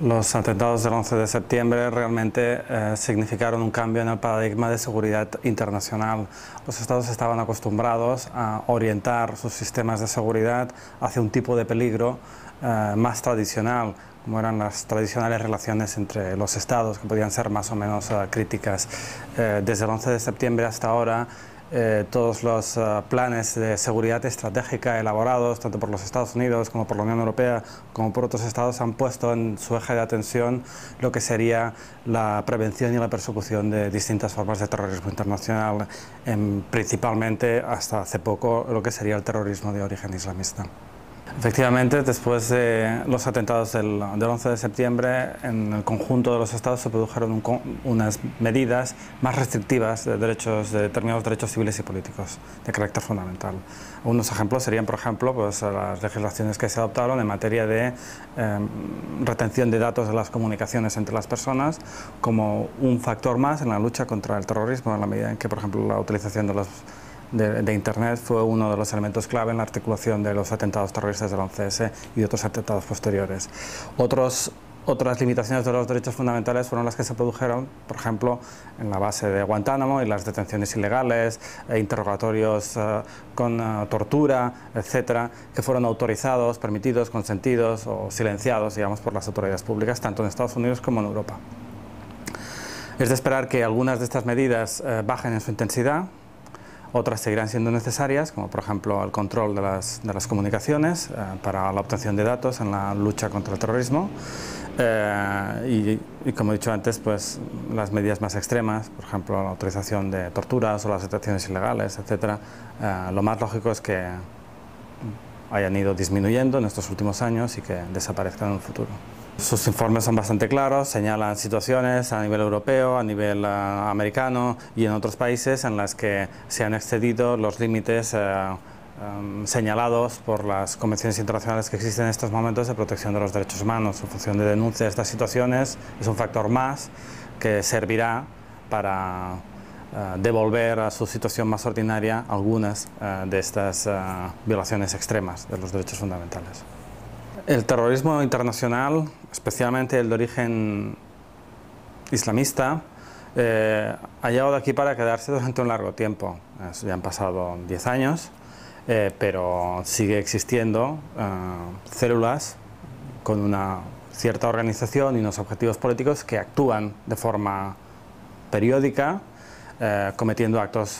Los atentados del 11 de septiembre realmente significaron un cambio en el paradigma de seguridad internacional. Los Estados estaban acostumbrados a orientar sus sistemas de seguridad hacia un tipo de peligro más tradicional, como eran las tradicionales relaciones entre los Estados, que podían ser más o menos críticas. Desde el 11 de septiembre hasta ahora, todos los planes de seguridad estratégica elaborados tanto por los Estados Unidos como por la Unión Europea como por otros estados han puesto en su eje de atención lo que sería la prevención y la persecución de distintas formas de terrorismo internacional, principalmente hasta hace poco lo que sería el terrorismo de origen islamista. Efectivamente, después de los atentados del 11 de septiembre, en el conjunto de los estados se produjeron unas medidas más restrictivas de determinados derechos civiles y políticos de carácter fundamental. Unos ejemplos serían, por ejemplo, pues, las legislaciones que se adoptaron en materia de retención de datos de las comunicaciones entre las personas como un factor más en la lucha contra el terrorismo, en la medida en que, por ejemplo, la utilización de Internet fue uno de los elementos clave en la articulación de los atentados terroristas del 11S y de otros atentados posteriores. Otras limitaciones de los derechos fundamentales fueron las que se produjeron, por ejemplo, en la base de Guantánamo y las detenciones ilegales, interrogatorios con tortura, etcétera, que fueron autorizados, permitidos, consentidos o silenciados, digamos, por las autoridades públicas, tanto en Estados Unidos como en Europa. Es de esperar que algunas de estas medidas bajen en su intensidad. Otras seguirán siendo necesarias, como por ejemplo el control de las comunicaciones para la obtención de datos en la lucha contra el terrorismo y como he dicho antes, pues las medidas más extremas, por ejemplo la autorización de torturas o las detenciones ilegales, etcétera. Lo más lógico es que hayan ido disminuyendo en estos últimos años y que desaparezcan en el futuro. Sus informes son bastante claros, señalan situaciones a nivel europeo, a nivel americano y en otros países en las que se han excedido los límites señalados por las convenciones internacionales que existen en estos momentos de protección de los derechos humanos. Su función de denuncia de estas situaciones es un factor más que servirá para devolver a su situación más ordinaria algunas de estas violaciones extremas de los derechos fundamentales. El terrorismo internacional, especialmente el de origen islamista, ha llegado aquí para quedarse durante un largo tiempo. Ya han pasado 10 años, pero sigue existiendo células con una cierta organización y unos objetivos políticos que actúan de forma periódica, cometiendo actos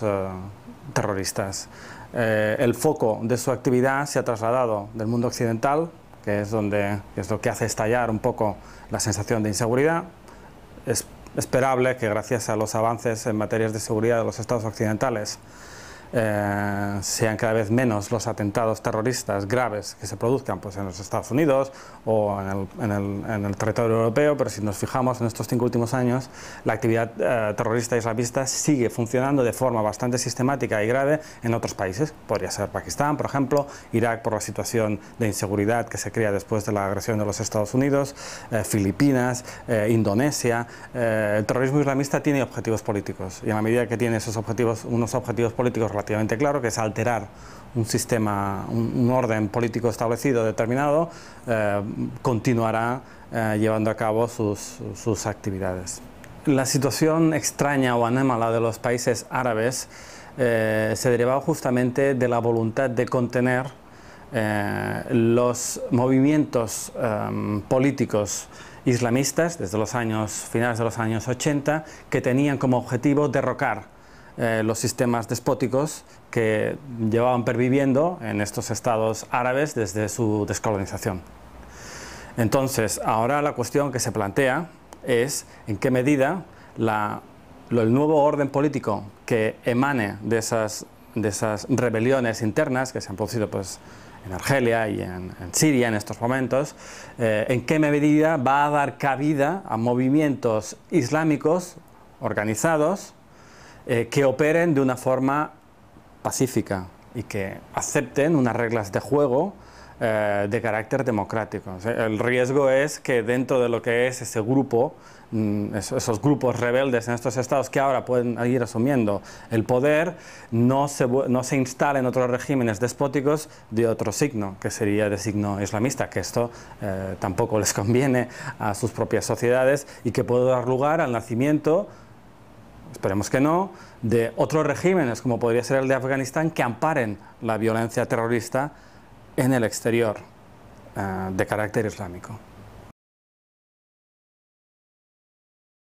terroristas. El foco de su actividad se ha trasladado del mundo occidental, que es lo que hace estallar un poco la sensación de inseguridad. Es esperable que gracias a los avances en materias de seguridad de los estados occidentales sean cada vez menos los atentados terroristas graves que se produzcan pues, en los Estados Unidos o en el territorio europeo, pero si nos fijamos en estos 5 últimos años, la actividad terrorista islamista sigue funcionando de forma bastante sistemática y grave en otros países. Podría ser Pakistán, por ejemplo, Irak por la situación de inseguridad que se crea después de la agresión de los Estados Unidos, Filipinas, Indonesia. El terrorismo islamista tiene objetivos políticos y a la medida que tiene esos objetivos, unos objetivos políticos relativamente claro, que es alterar un sistema, un orden político establecido, determinado, continuará llevando a cabo sus actividades. La situación extraña o anómala de los países árabes se derivaba justamente de la voluntad de contener los movimientos políticos islamistas desde los finales de los años 80, que tenían como objetivo derrocar los sistemas despóticos que llevaban perviviendo en estos estados árabes desde su descolonización. Entonces, ahora la cuestión que se plantea es en qué medida el nuevo orden político que emane de esas rebeliones internas que se han producido pues, en Argelia y en Siria en estos momentos, en qué medida va a dar cabida a movimientos islámicos organizados que operen de una forma pacífica y que acepten unas reglas de juego de carácter democrático. O sea, el riesgo es que dentro de lo que es ese grupo, esos grupos rebeldes en estos estados que ahora pueden ir asumiendo el poder, no se instalen otros regímenes despóticos de otro signo, que sería de signo islamista, que esto tampoco les conviene a sus propias sociedades y que puede dar lugar al nacimiento, esperemos que no, de otros regímenes, como podría ser el de Afganistán, que amparen la violencia terrorista en el exterior de carácter islámico.